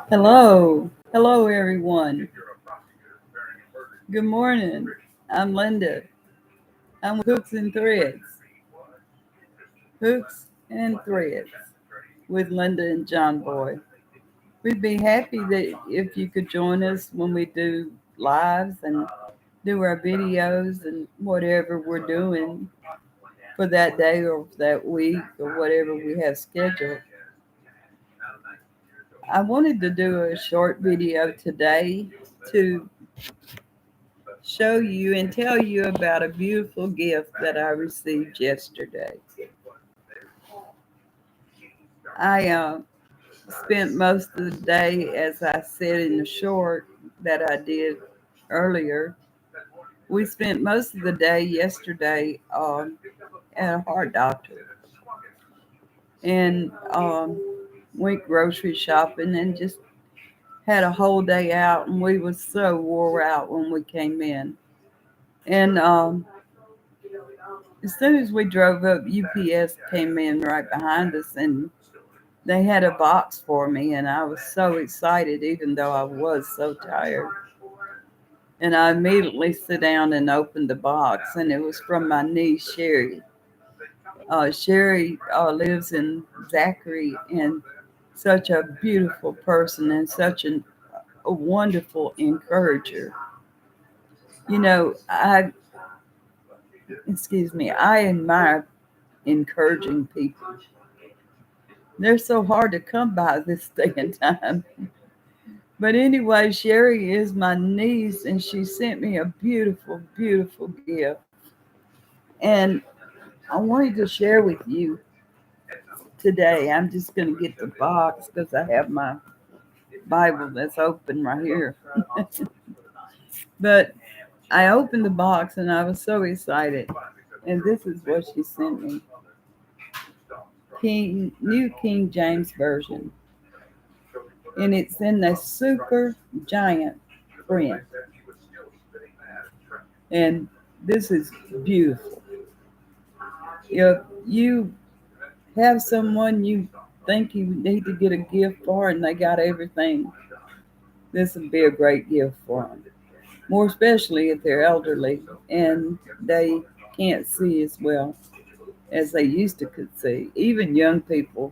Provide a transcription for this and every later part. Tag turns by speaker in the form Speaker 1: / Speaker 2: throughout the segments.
Speaker 1: Hello. Hello, everyone. Good morning. I'm Linda. I'm with Hooks and Threads. Hooks and Threads with Linda and John Boy. We'd be happy that if you could join us when we do lives and do our videos and whatever we're doing for that day or that week or whatever we have scheduled. I wanted to do a short video today to show you and tell you about a beautiful gift that I received yesterday. I spent most of the day, as I said in the short that I did earlier, we spent most of the day yesterday at a heart doctor and went grocery shopping and just had a whole day out, and we was so wore out when we came in. And as soon as we drove up, UPS came in right behind us, and they had a box for me, and I was so excited, even though I was so tired. And I immediately sat down and opened the box, and it was from my niece, Sherry. Sherry lives in Zachary, and such a beautiful person and such a wonderful encourager. You know, I admire encouraging people. They're so hard to come by this day and time. But anyway, Sherry is my niece, and she sent me a beautiful, beautiful gift. And I wanted to share with you today. I'm just going to get the box because I have my Bible that's open right here. But I opened the box and I was so excited. And this is what she sent me. New King James Version. And it's in the super giant print. And this is beautiful. If you have someone you think you need to get a gift for and they got everything, this would be a great gift for them. More especially if they're elderly and they can't see as well as they used to could see. Even young people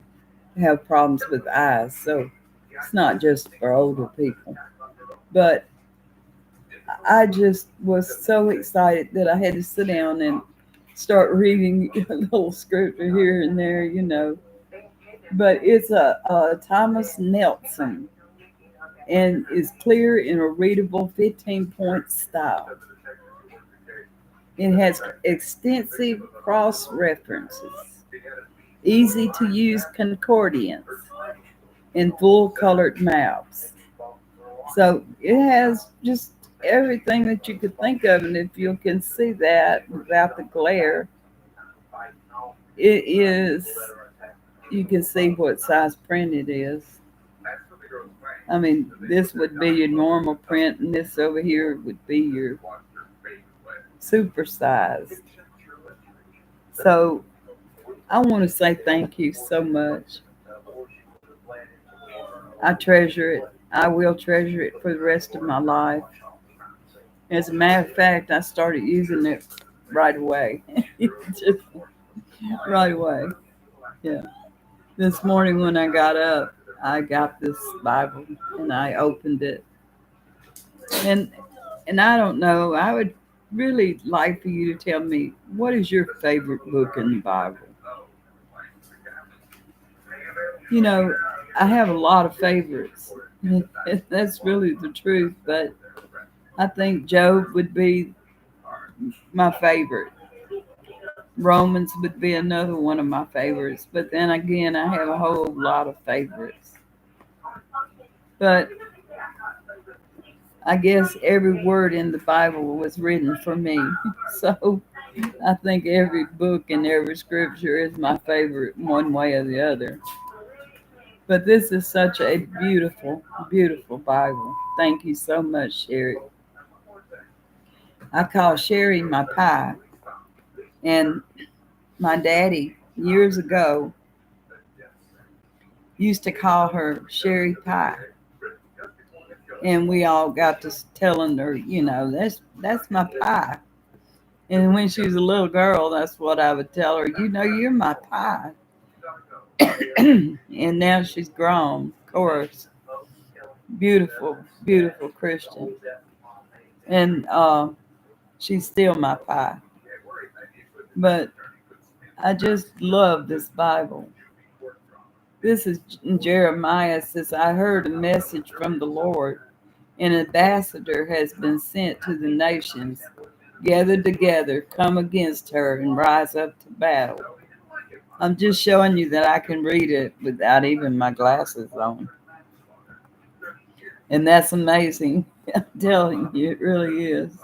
Speaker 1: have problems with eyes, so it's not just for older people. But I just was so excited that I had to sit down and start reading a little scripture here and there. But it's a Thomas Nelson and is clear in a readable 15-point style. It has extensive cross references, easy to use concordance, and full colored maps. So it has just everything that you could think of, and if you can see that without the glare, it is, you can see what size print it is. I mean, this would be your normal print, and this over here would be your super size. So I want to say thank you so much. I treasure it. I will treasure it for the rest of my life. As a matter of fact, I started using it right away. Just right away. Yeah. This morning when I got up, I got this Bible and I opened it. And I don't know, I would really like for you to tell me, what is your favorite book in the Bible? You know, I have a lot of favorites. That's really the truth, but I think Job would be my favorite. Romans would be another one of my favorites. But then again, I have a whole lot of favorites. But I guess every word in the Bible was written for me. So I think every book and every scripture is my favorite one way or the other. But this is such a beautiful, beautiful Bible. Thank you so much, Sherry. I call Sherry my pie. And my daddy, years ago, used to call her Sherry Pie. And we all got to telling her, that's my pie. And when she was a little girl, that's what I would tell her, you're my pie. And now she's grown, of course, beautiful, beautiful Christian. And she's still my pie. But I just love this Bible. This is Jeremiah says, I heard a message from the Lord. An ambassador has been sent to the nations. Gather together, come against her, and rise up to battle. I'm just showing you that I can read it without even my glasses on. And that's amazing. I'm telling you, it really is.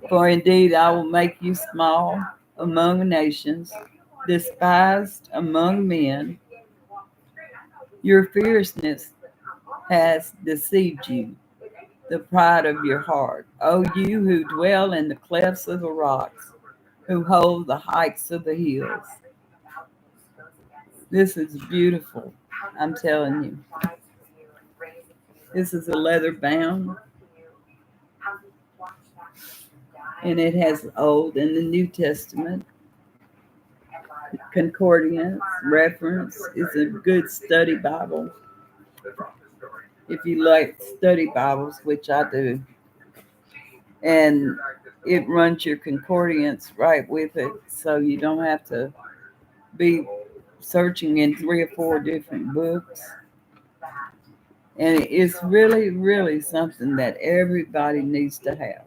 Speaker 1: For indeed, I will make you small among nations, despised among men. Your fierceness has deceived you, the pride of your heart. O you who dwell in the clefts of the rocks, who hold the heights of the hills. This is beautiful, I'm telling you. This is a leather bound, and it has Old and the New Testament concordance, reference. It's a good study Bible. If you like study Bibles, which I do, and it runs your concordance right with it, so you don't have to be searching in 3 or 4 different books. And it's really, really something that everybody needs to have.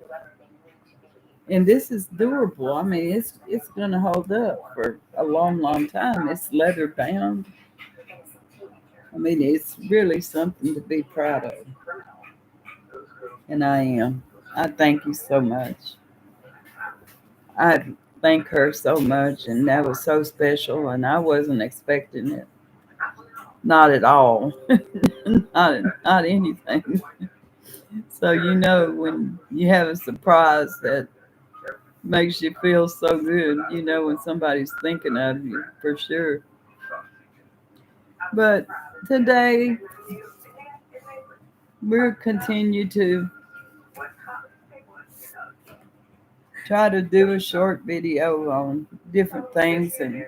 Speaker 1: And this is durable. I mean, it's going to hold up for a long, long time. It's leather bound. I mean, it's really something to be proud of. And I am. I thank you so much. I thank her so much, and that was so special, and I wasn't expecting it. Not at all. not anything. So when you have a surprise that makes you feel so good, when somebody's thinking of you, for sure. But today we'll continue to try to do a short video on different things and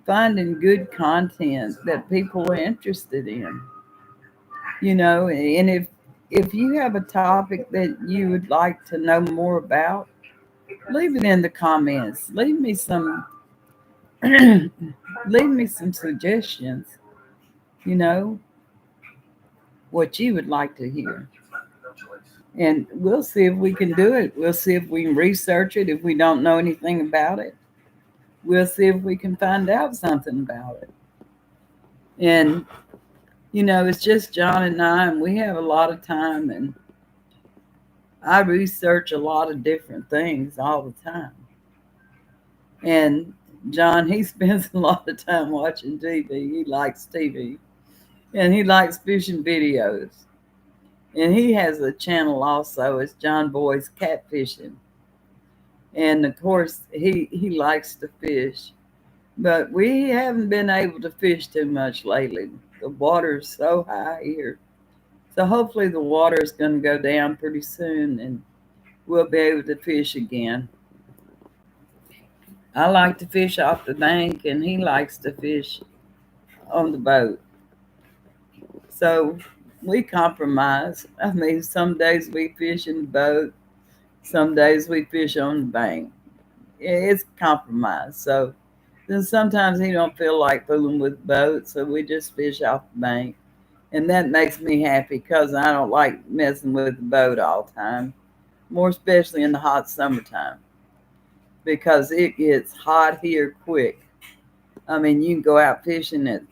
Speaker 1: finding good content that people are interested in. And if you have a topic that you would like to know more about, leave it in the comments. Leave me some suggestions, you know, what you would like to hear. And we'll see if we can do it. We'll see if we can research it. If we don't know anything about it, we'll see if we can find out something about it. And, it's just John and I, and we have a lot of time, and I research a lot of different things all the time. And John, he spends a lot of time watching TV. He likes TV. And he likes fishing videos. And he has a channel also. It's John Boy's Catfishing. And of course, he likes to fish. But we haven't been able to fish too much lately. The water's so high here. So hopefully the water is going to go down pretty soon and we'll be able to fish again. I like to fish off the bank and he likes to fish on the boat. So we compromise. I mean, some days we fish in the boat, some days we fish on the bank. It's compromise. So then sometimes he don't feel like fooling with the boat, so we just fish off the bank. And that makes me happy because I don't like messing with the boat all the time, more especially in the hot summertime, because it gets hot here quick. I mean, you can go out fishing at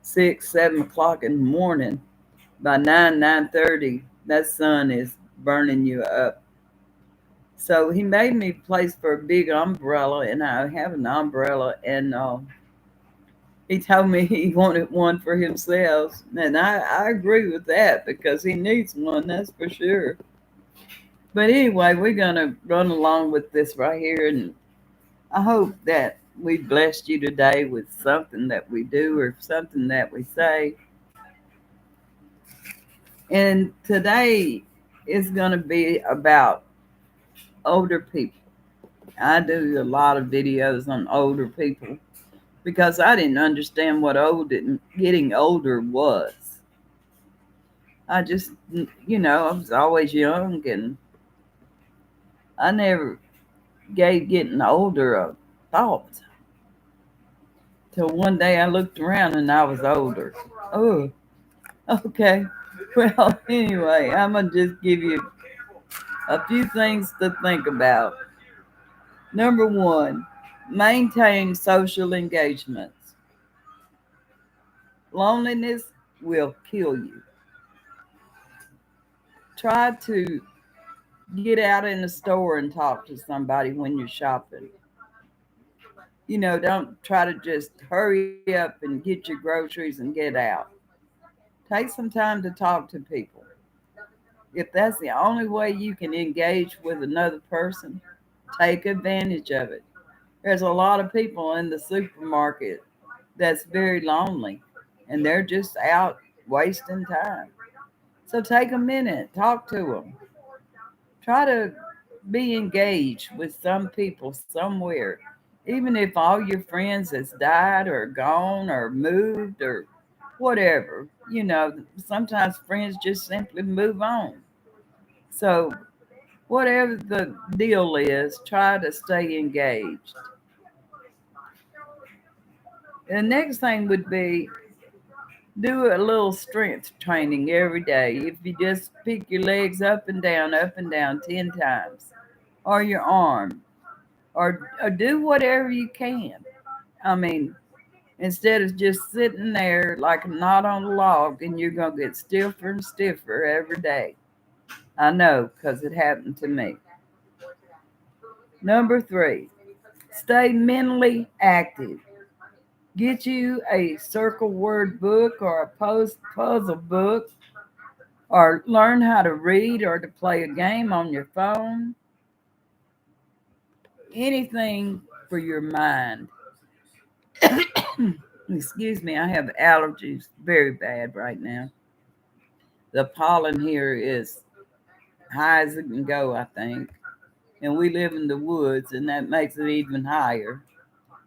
Speaker 1: 6, 7 o'clock in the morning. By 9:30, that sun is burning you up. So he made me place for a big umbrella, and I have an umbrella, and he told me he wanted one for himself, and I agree with that because he needs one, that's for sure. But anyway, we're going to run along with this right here, and I hope that we blessed you today with something that we do or something that we say. And today is going to be about older people. I do a lot of videos on older people because I didn't understand what getting older was. I just, I was always young and I never gave getting older a thought till one day I looked around and I was older. Oh, okay. Well, anyway, I'm going to just give you a few things to think about. Number one, maintain social engagements. Loneliness will kill you. Try to get out in the store and talk to somebody when you're shopping. Don't try to just hurry up and get your groceries and get out. Take some time to talk to people. If that's the only way you can engage with another person, take advantage of it. There's a lot of people in the supermarket that's very lonely and they're just out wasting time. So take a minute, talk to them. Try to be engaged with some people somewhere. Even if all your friends has died or gone or moved or whatever, sometimes friends just simply move on. So whatever the deal is, try to stay engaged. The next thing would be do a little strength training every day. If you just pick your legs up and down 10 times, or your arm, or do whatever you can. I mean, instead of just sitting there like a knot on a log and you're going to get stiffer and stiffer every day. I know because it happened to me. Number three, stay mentally active. Get you a circle word book or a puzzle book, or learn how to read or to play a game on your phone. Anything for your mind. Excuse me, I have allergies very bad right now. The pollen here is high as it can go, I think. And we live in the woods, and that makes it even higher.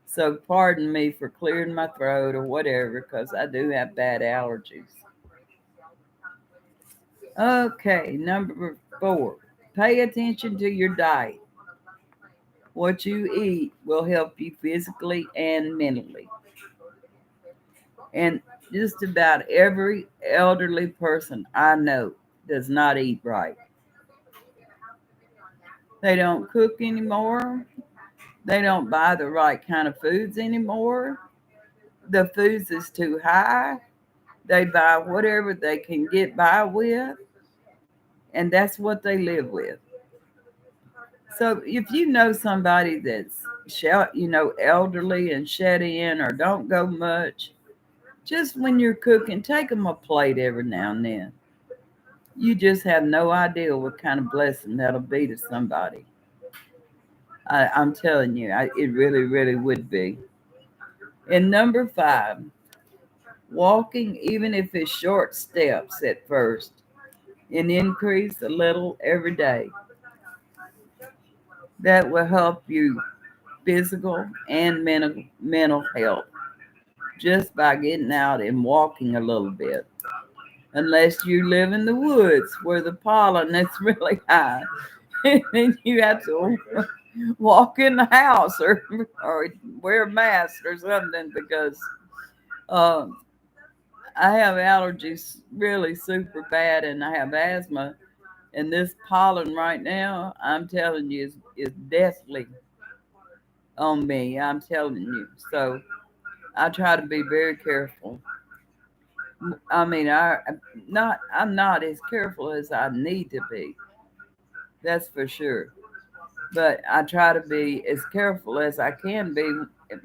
Speaker 1: So pardon me for clearing my throat or whatever, because I do have bad allergies. Okay, number four, pay attention to your diet. What you eat will help you physically and mentally. And just about every elderly person I know does not eat right. They don't cook anymore. They don't buy the right kind of foods anymore. The foods is too high. They buy whatever they can get by with, and that's what they live with. So if you know somebody that's elderly and shut in or don't go much, just when you're cooking, take them a plate every now and then. You just have no idea what kind of blessing that'll be to somebody. I'm telling you, it really, really would be. And number five, walking, even if it's short steps at first, and increase a little every day. That will help you physical and mental health just by getting out and walking a little bit. Unless you live in the woods where the pollen is really high, and you have to walk in the house or wear a mask or something because um, I have allergies really super bad and I have asthma. And this pollen right now, I'm telling you, is deathly on me. I'm telling you. So I try to be very careful. I mean, I'm not as careful as I need to be. That's for sure. But I try to be as careful as I can be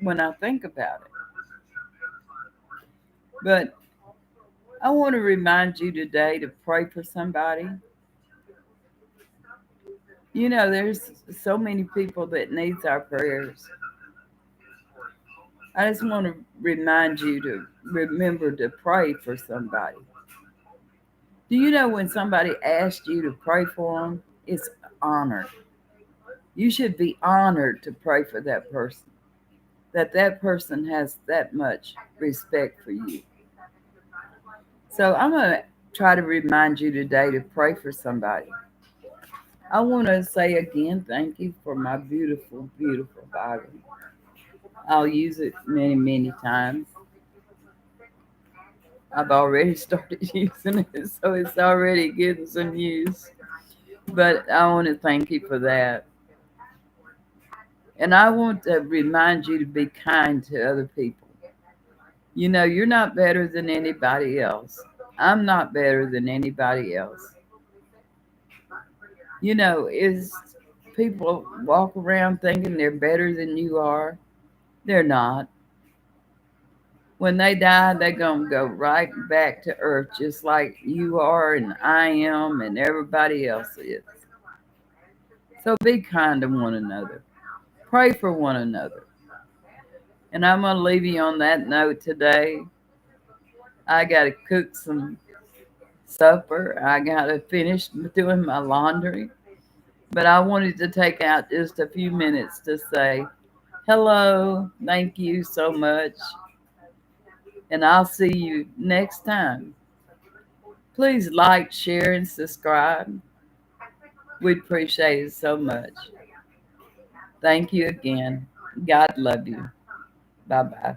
Speaker 1: when I think about it. But I want to remind you today to pray for somebody. There's so many people that needs our prayers. I just want to remind you to remember to pray for somebody. Do you know when somebody asks you to pray for them, it's honor. You should be honored to pray for that person, that that person has that much respect for you. So I'm going to try to remind you today to pray for somebody. I want to say again, thank you for my beautiful, beautiful Bible. I'll use it many, many times. I've already started using it, so it's already getting some use. But I want to thank you for that. And I want to remind you to be kind to other people. You know, you're not better than anybody else. I'm not better than anybody else. You know, is people walk around thinking they're better than you are? They're not. When they die, they're going to go right back to earth just like you are and I am and everybody else is. So be kind to one another. Pray for one another. And I'm going to leave you on that note today. I got to cook some supper. I got to finish doing my laundry. But I wanted to take out just a few minutes to say hello. Thank you so much. And I'll see you next time. Please like, share, and subscribe. We'd appreciate it so much. Thank you again. God love you. Bye bye.